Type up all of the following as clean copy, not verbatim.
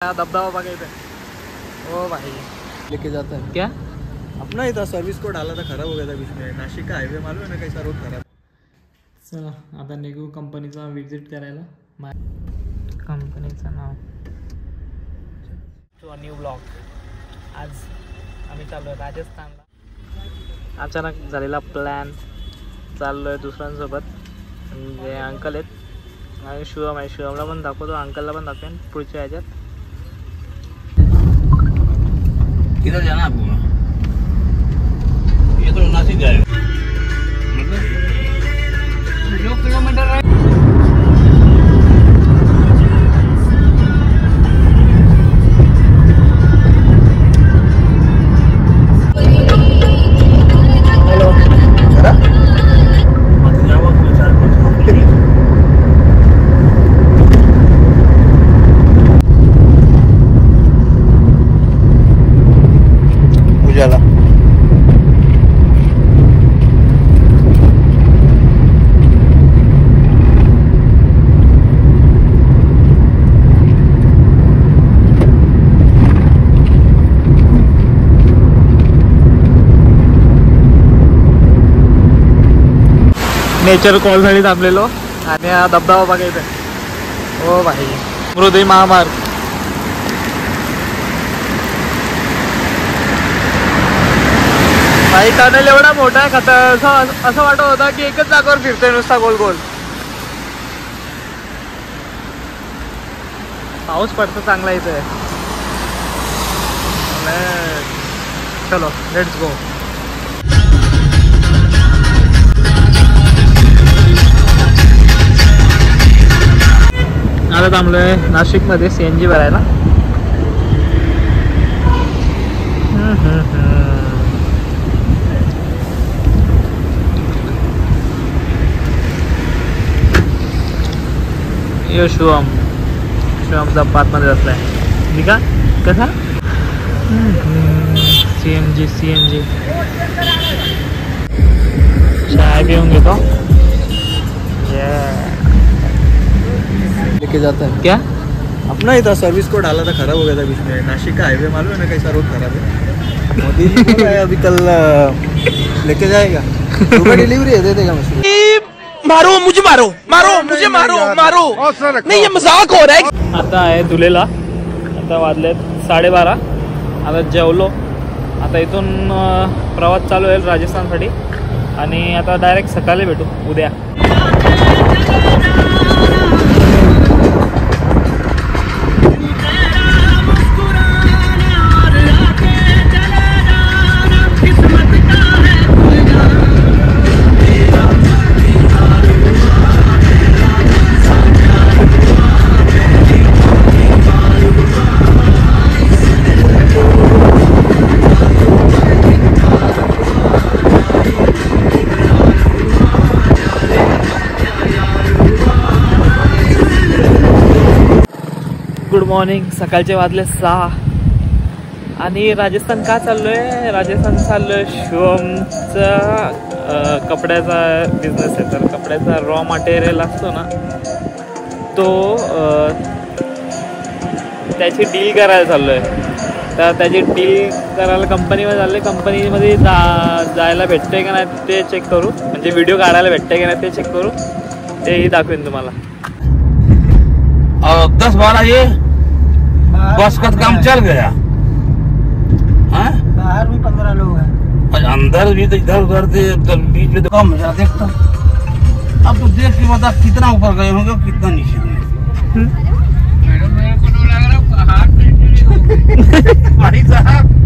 दबदबा बघायचा ओ भाई लेके जाता है क्या अपना ही था। सर्विस कोड डाला था, खराब हो गया था बीच में। नाशिक का हाईवे मालूम है ना कैसा रोड खराब। चला आता निघू कंपनीचा विजिट करायला। कंपनीचं नाव टू न्यू ब्लॉग। आज आम्ही चाललो आहे राजस्थानला। अचानक झालेला प्लॅन, चाललो आहे दुसऱ्यांसोबत। म्हणजे अंकल आहेत आणि शिवम आहे। शिवमला पण दाखवतो, अंकलला पण दाखवेन पुढच्या ह्याच्यात। किधर जाना आपको? ये तो नासिक जाएगा, मतलब 2 किलोमीटर है। नेचर कॉलसाठी थांबलेलो आणि हा धबधबा बघायचा ओ भाई। हृदय महामार्ग भाई, टनेल एवढा मोठा आहे का असं वाटत होता की एकच जागेवर फिरतोय नुसता गोल गोल। पाऊस पडतो चांगला इथे। चलो लेट्स गो। आता थांबलोय नाशिकमध्ये CNG भरायला। यो शिवमचा पातमध्ये बसलाय निघा कसा। CNG चाय पिऊन घेतो। लेके जाता है क्या अपना ही था। सर्विस कोड डाला था, खराब हो गया था बीच में। नाशिक का हाईवे मालूम है ना कैसा रोड खराब है। मोदी जी बोल रहा है अभी कल लेके जाएगा। सुबह डिलीवरी है, दे देगा मुझे। मारो मुझे, मुझे मारो। नहीं ये मजाक हो रहा है। आता आहे धुलेला। आता वाजलेत 12:30। आता जेवलो। आता इथून प्रवास चालू आहे राजस्थानसाठी आणि आता डायरेक्ट सकाळी भेटू उद्या। Good morning. सकाळचे वाजले 6 आणि राजस्थान का चाललोय? राजस्थान चाललोय शिवमचा कपड्याचा बिझनेस आहे। तर कपड्याचा रॉ मटेरियल असतो ना तो त्याची डील करायला चाललोय। तर त्याची डील करायला कंपनीमध्ये चाललोय। कंपनीमध्ये जायला भेटतंय का नाही ते चेक करू, म्हणजे व्हिडिओ काढायला भेटतंय का नाही ते चेक करू, तेही दाखवेन तुम्हाला। और 10-12 ये बस का काम चल गया। बाहर भी 15 लोग हैं और अंदर भी तो इधर उधर से बीच में तो कम है। देखता अब तो देख के बता कितना ऊपर गए होंगे, कितना नीचे होंगे। मेरे को तो लग रहा हाथ में भाई साहब।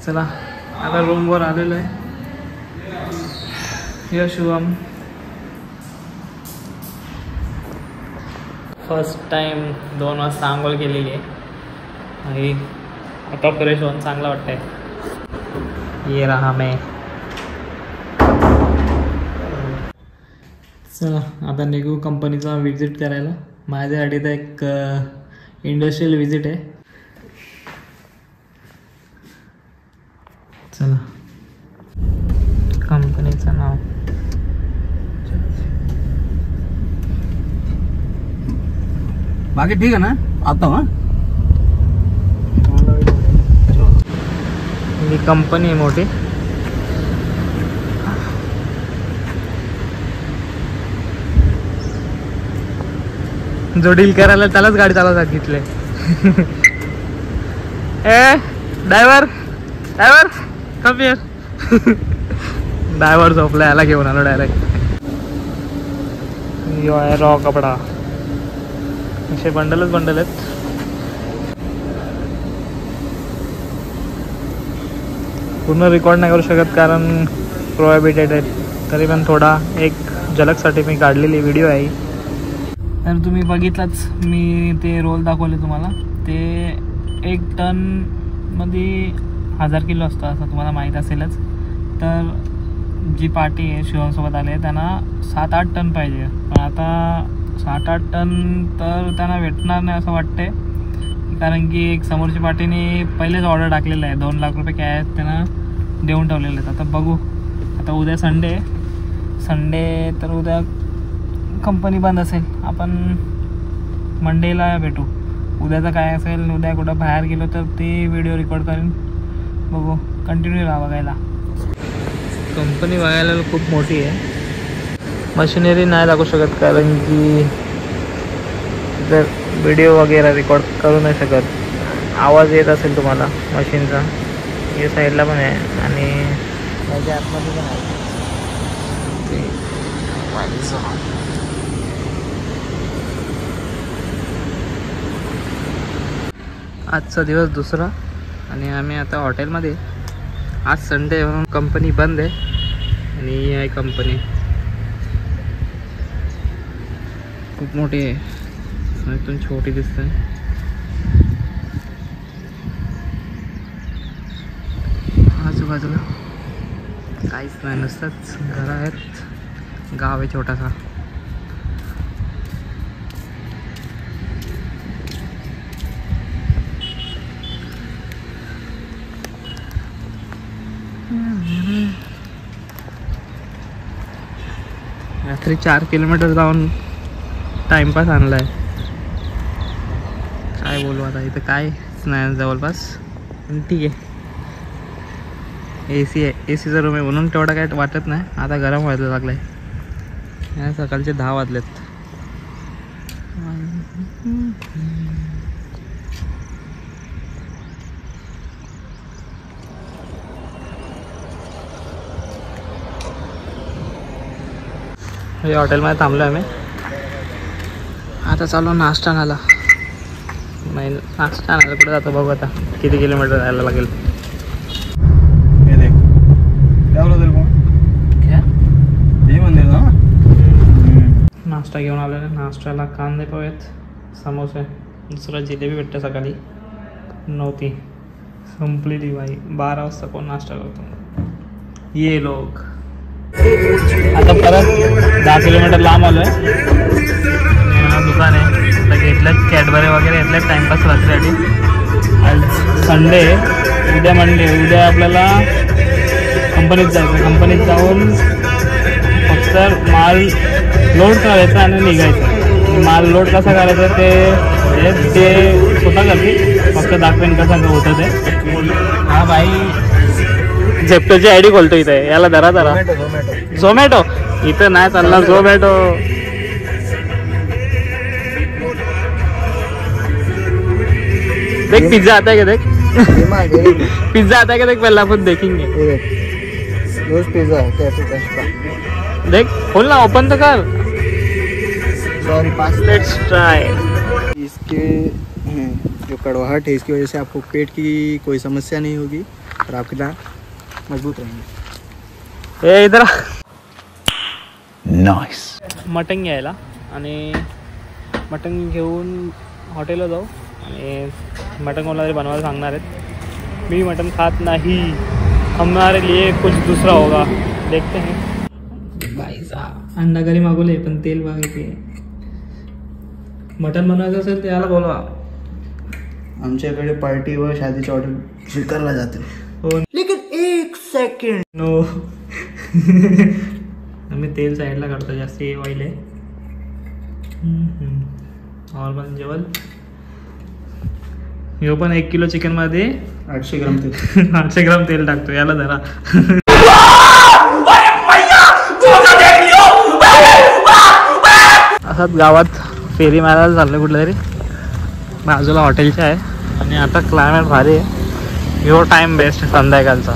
चला आता रूमवर आलेलो आहे। यो शिवम फर्स्ट टाइम 2 वाजता आंघोळ केलेली आहे आणि आता फ्रेश होऊन चांगला वाटतंय। ये रहा मैं। चला आता निघू कंपनीचा विजिट करायला. माझ्यासाठी तर एक इंडस्ट्रियल विजिट आहे. चला कंपनीचं नाव बाकी ठीक है ना, आता हूँ. ही कंपनी आहे मोठी. जो डील करायला त्यालाच गाडी चालवता सांगितले. ए driver driver come here. Driver झोपला, याला घेऊन आलो डायरेक्ट. यो आहे रॉ कपडा. असे बंडलच बंडल आहेत. पूर्ण रेकॉर्ड नाही करू शकत कारण प्रोहिबिटेड आहेत. तरी पण थोडा एक झलकसाठी मी काढलेली व्हिडिओ आहे. तर तुम्ही बघितलंच, मी ते रोल दाखवले तुम्हाला. ते 1 टनमध्ये 1000 किलो असतं असं तुम्हाला माहीत असेलच. तर जी पार्टी आहे शिवमसोबत आले त्यांना 7-8 टन पाहिजे. पण आता 7-8 टन तर त्यांना भेटणार नाही असं वाटते. कारण की एक समोरची पार्टीने पहिलेच ऑर्डर टाकलेलं आहे. 2 लाख रुपये कॅश त्यांना देऊन ठेवलेले आहेत. आता बघू. आता उद्या संडे तर उद्या कंपनी बंद असेल. आपण मंडेला भेटू. उद्याचं काय असेल, उद्या कुठं बाहेर गेलो तर ते व्हिडिओ रेकॉर्ड करेन. बघू, कंटिन्यू राहा बघायला. कंपनी बघायला खूप मोठी आहे. मशिनरी नाही दाखवू शकत कारण की जर व्हिडिओ वगैरे रेकॉर्ड करू नाही शकत. आवाज येत असेल तुम्हाला मशीनचा. या साईडला पण आहे आणि त्याच्या आतमध्ये पण आहे. आजचा दिवस दुसरा आणि आम्ही आता हॉटेलमध्ये. आज संडे म्हणून कंपनी बंद आहे. आणि ही आहे कंपनी, खूप मोठी आहे. इथून छोटी दिसते. आजूबाजूला काहीच नाही, नुसतंच घरं आहेत. गाव आहे छोटासा. रात्री 4 किलोमीटर जाऊन टाइमपास आणलाय. काय बोलू आता, इथं कायच नाही जवळपास. पण ठीक आहे. AC आहे, ACचा रूम आहे म्हणून तेवढा काय वाटत नाही. आता गरम व्हायला लागलाय. सकाळचे 10 वाजलेत. हॉटेलमध्ये थांबलो आम्ही. आता चालू नाश्ता आणायला. नाही नाश्ता आणायला कुठे जातो बघू आता. किती किलोमीटर जायला लागेल. नाश्ता घेऊन आलेला. नाश्त्याला कांदे पोहेत, समोसे, दुसरा जिलेबी भेटते. सकाळी नव्हती, संपलेली बाई. 12 वाजता कोण नाश्ता करतो. ये लोक. आता परत 10 किलोमीटर लांब आलो आहे. दुकान आहे. आता घेतल्यात कॅडबरी वगैरे घेतल्यात टाईमपास रात्रीसाठी. आज संडे, उद्या मंडे. उद्या आपल्याला कंपनीत जायचं. कंपनीत जाऊन फक्त माल लोड करायचं आणि निघायचं. माल लोड कसा करायचा ते स्वतः करते. फक्त दाखवेन कसं होतं ते. हा भाई झेप्टोची ID खोलतो इथे. याला धरा झोमॅटो. इथं नाही चालला झोमॅटो. देख पिज्जा आता है क्या. देख पिज्जा आता है क्या. देख पहले अपन देखेंगे. रोज पिज्जा है कैफे. देख खोल ना, ओपन तो कर. Sorry, let's try. इसके जो कड़वाहट है इसकी वजह से आपको पेट की कोई समस्या नहीं होगी और आपके दांत मजबूत रहेंगे. ए इधर नाइस. मटण घ्यायला आणि मटण घेऊन हॉटेलला जाऊ आणि मटण कोणाला बनवायला सांगणार आहेत. मी मटण खात नाही. हमारे लिए कुछ दूसरा होगा, देखते हैं. बाईचा अंडा करी मागवले पण तेल बाकी. मटन बनवायचं असेल त्याला बोलवा. आमच्याकडे पार्टी व शादीची ऑर्डर स्वीकारला जाते. हो लेकिन 1 सेकंड नो. आम्ही तेल साईडला काढतो, जास्ती ऑइल आहे. नॉर्मल जेवण. ह्यो पण 1 किलो चिकन मध्ये 800 ग्राम तेल 800 ग्राम तेल टाकतो. याला जरा असंच गावात फेरी मारायला चाललं कुठलं तरी. बाजूला हॉटेलचे आहे आणि आता क्लायमेट भारी आहे. ह्यो टाइम बेस्ट संध्याकाळचा.